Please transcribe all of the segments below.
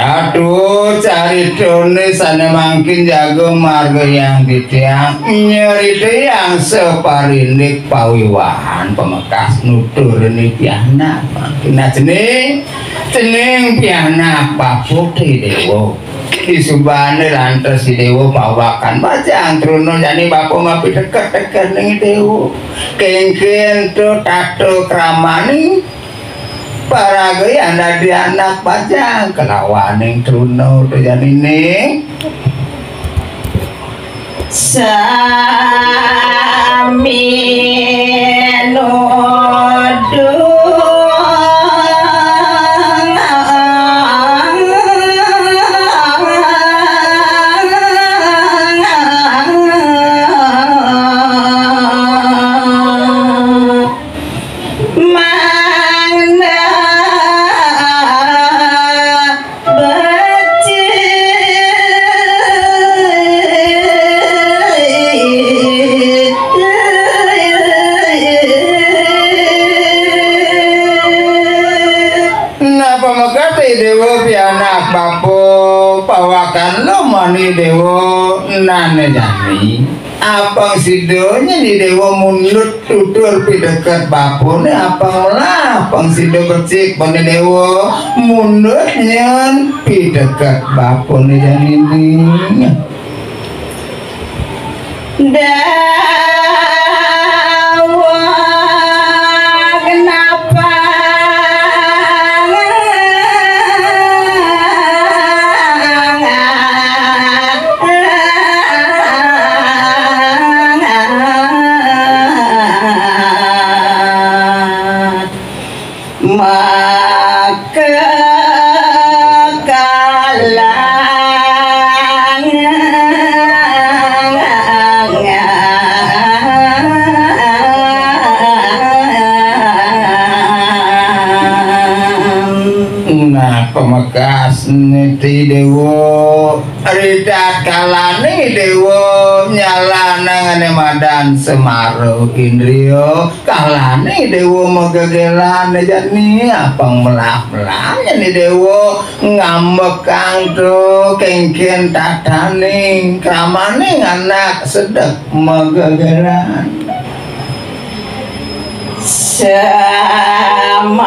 Aduh, cari done sana mangkin jago marga yang ditiang nyeri yang separindik pawiwahan pemekas nutur ini piana kena cening piana papuk di dewo disubane lantas si dewo pawakan bajang truno jani bapo ngapi deket-deket ning dewo kengken tuh tato kramani para gaya anak di anak bajang kelawaning truno terjadi nih sami nodo mani dewo nane jani apang sidonya di dewo mundur tutur pidekat bapune apang lah apang sido becik mani dewo mundur nyen pidekat bapune jani ini pemekas niti dewo ridat kalani dewo nyalana ngane madan Semaro Indrio kalani dewo megegelane jani apang melah-melahnya ni dewo ngambekang to kengken tataning kramaning anak sedek megegelan samarane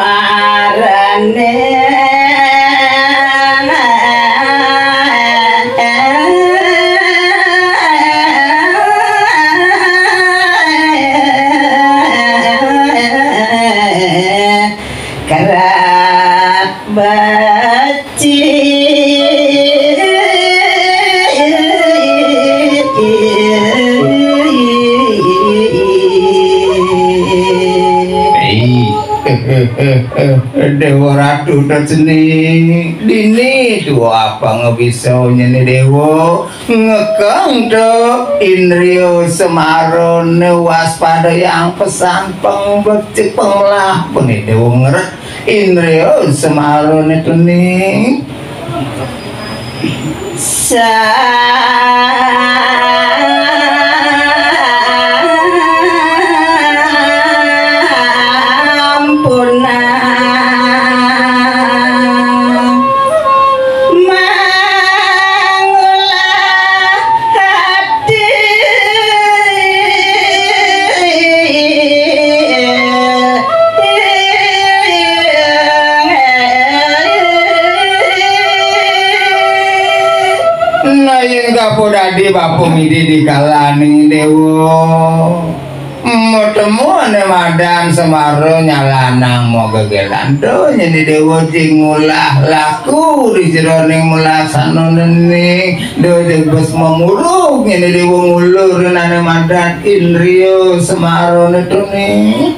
Dewa Ratu terceni dini dua apa ngebisau nyeni dewo ngekang do Indrio Semaro waspada yang pesan pengbecik penglah peni dewo ngeret Indrio Semaro itu nih di bapu midi di kalani dewo mau temu ane madan Semaro nyalanang mau gegelan do nyeni dewo jingulah laku di jeroning melaksano neni do jebes memuruk nyeni dewo ngulur ane madan Indrio Semaro netu nih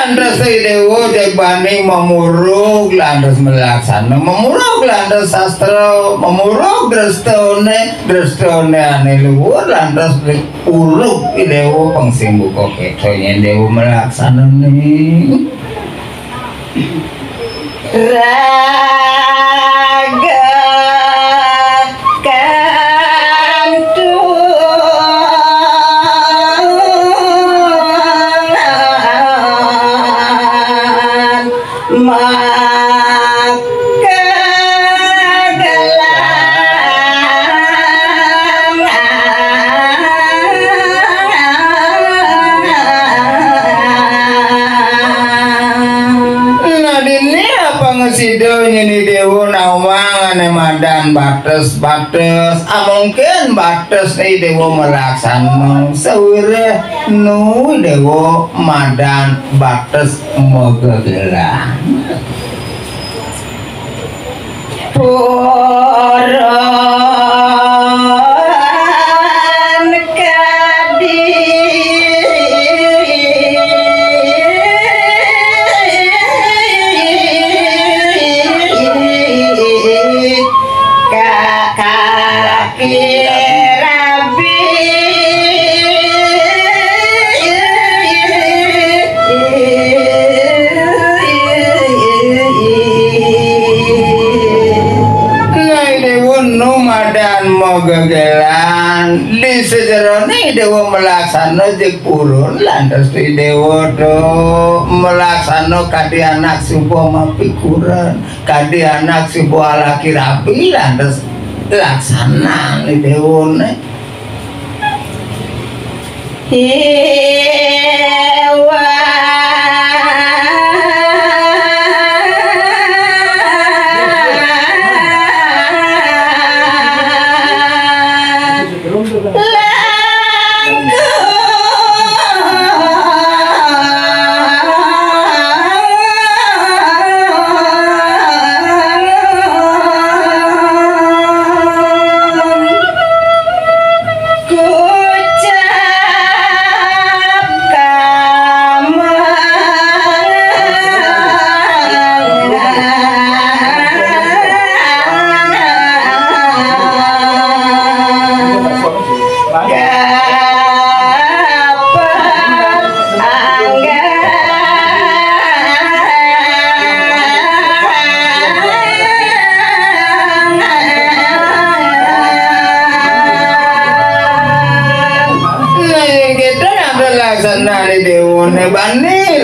lantas dewa jabani memurug lantas melaksana memurug lantas sastra memurug drestone ane luhur lantas uluk dewa pangsimbu koketonya dewa melaksana nih raga sidonya ni dewa nawang ane madan batas mungkin batas ni dewa melaksana sawire nu dewa madan batas mogegelan poron kadi gegelan di sejarah ini dewa melaksana jek purun lantas di dewa do melaksana kadi anak sebuah mapikuran kadi anak sebuah laki rapi lantas laksana di dewa ne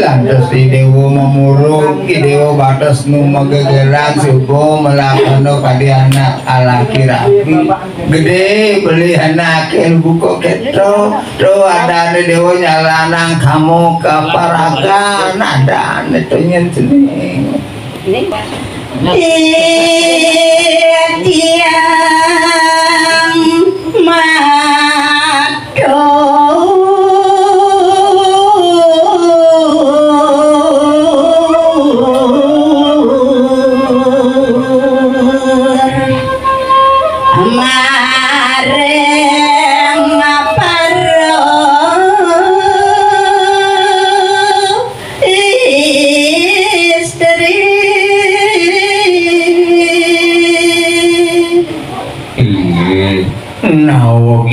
lantas di dewa memuruk di dewa batas nu magegelan subuh melakono kadi anak alaki rapi gede beli anak buko keto do ada di dewa nyalanang kamu ke paragan ada itu nyentening tiang mado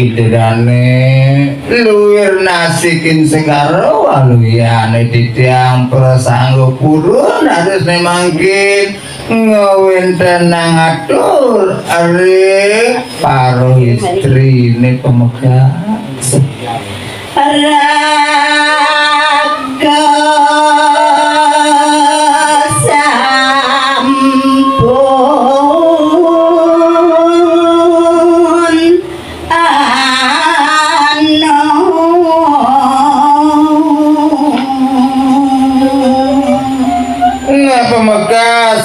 Idane luwir nasikin segaro waluyane ditiang prasanggo purun harus nemangkin ngawin tenang atur are paro istri ini pemegang raga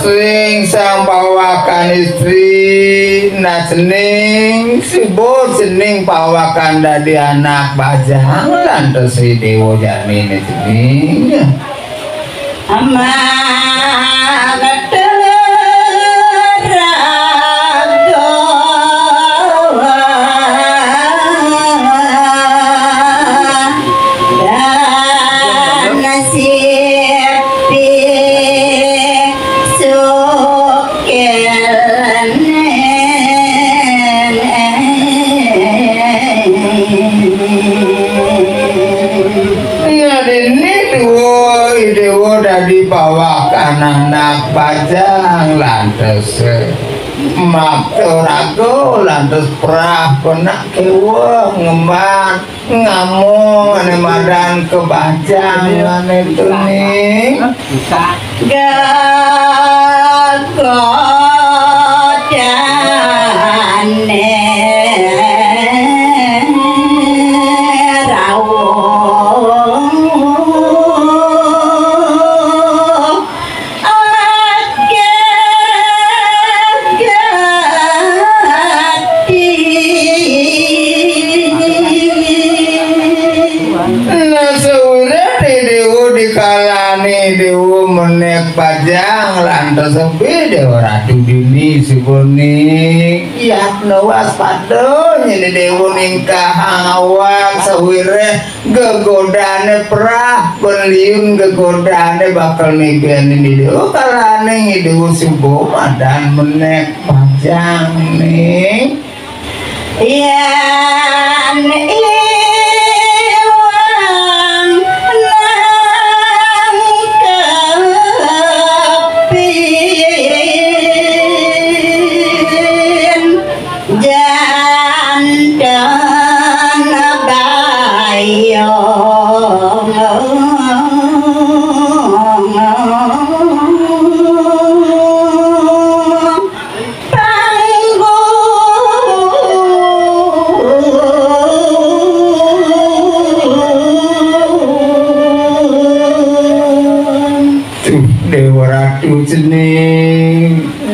sing sang pawakan istri na cening sibuk cening pawakan dadi anak bajang lantas si dewa jamini cening dadi pawakan anak Bajang lantes Maktorago lantes prah penak kewa ngemban ngamung ane madan ke Bajang ane itu nih gagodane Dewa menek Bajang lantas sepi Dewa Ratu Dini Siboni yakno waspada nyene Dewa ningkah awak sawire gegodane perah beliun gegodane bakal nibian ini Dewa kalane Dewa Sibo madan menek Bajang nih yan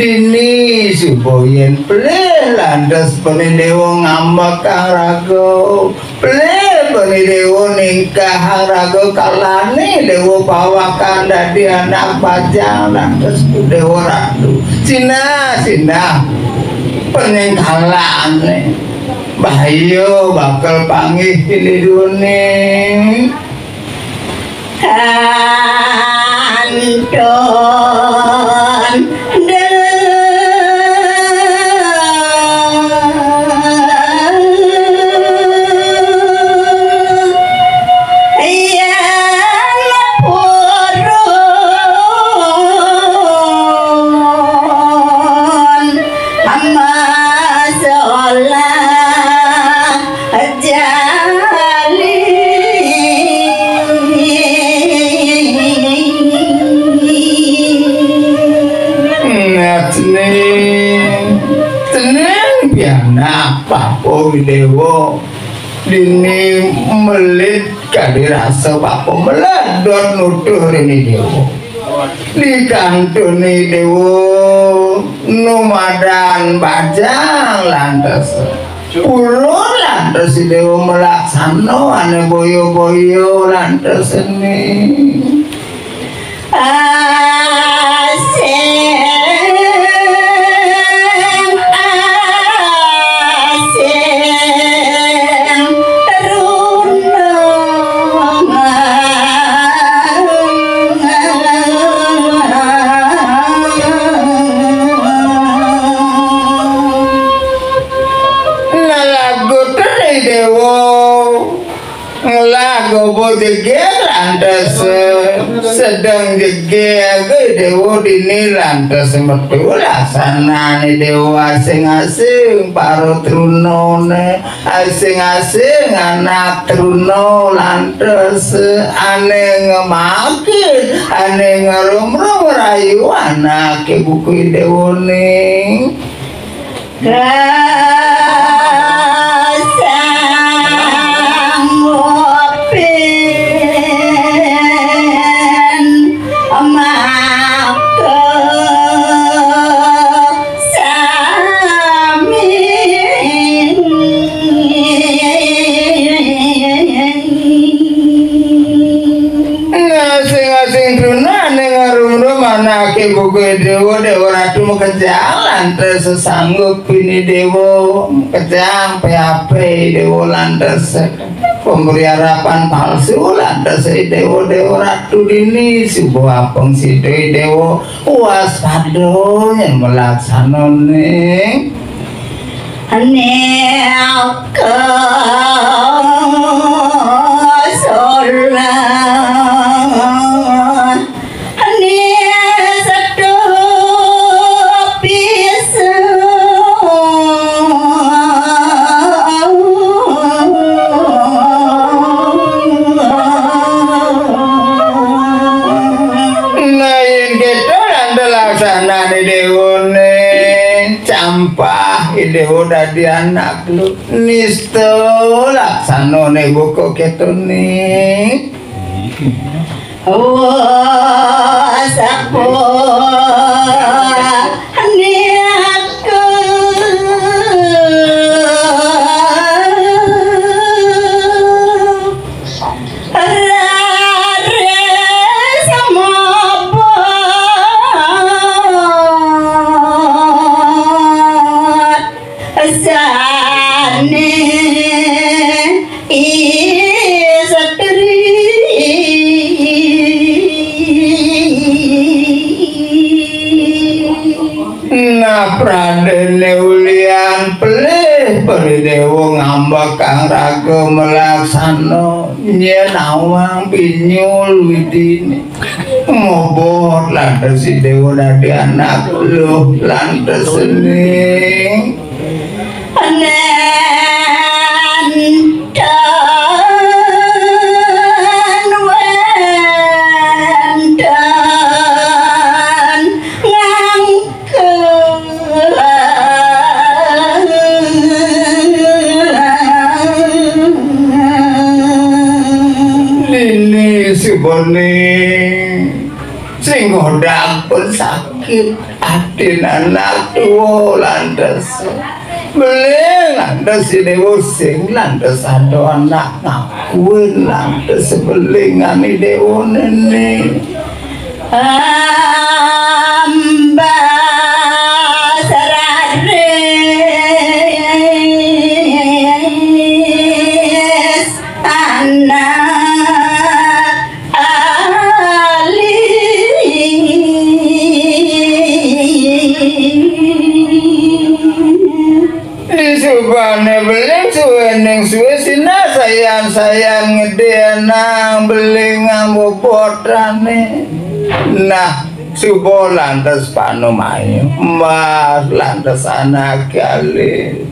Dini suboyen ple landas peni Dewa ngambak kang rago ple peni Dewa ningkah rago kalane Dewa pawakan dadi anak Bajang landas Dewa Ratu Cina peninggalane Bahayo bakal panggih ini duning Anton Papo Dewa dini melit kali rasa papo meledot nuduh ini Dewa di kantuni Dewa numadan Bajang lantas puluh lantas Dewa melaksana ane boyo-boyo lantas ini gobo jeger lantas sedang jeger Dewa dini lantas metu lasanane Dewa asing-asing paro trunone asing-asing anak truno lantas ane ngemakir ane ngerumrum rayu anak buku Dewa ning buku Dewa Ratu kejalan tersesanggup ini Dewa kejang PHP Dewa lantas pemberi harapan palsu lantas Dewa Ratu dini sebuah pengsi Dewa waspada yang melaksanane aneka solat sana dewone campah dewo dadi anak lu nisto laksanane buku ketune Pradene ulian pelih peridewo ngambak kang raga melaksana nyen awang pinyul widine ngobot lantes si dewa dadi anak lu lantes ning sing ngodak pun sakit hati anak tua lantas beli lantas ini sing lantas ada anak ngakuin lantas beli ngani dewa nenek amba sararis anak subane beling suweneng suwe sina sayang ngede nang beling ngambobotane nah subo lantas panomayo mas lantas anak kali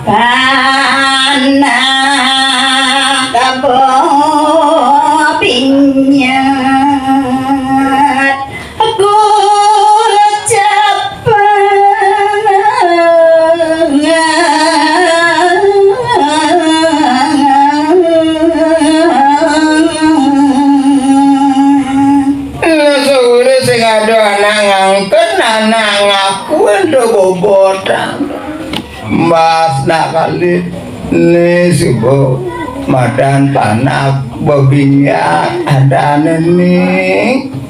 anak kabo pinyat aku anak ngakuin do bobotan mas nak kali ni subuh madan panak babinya ada nenek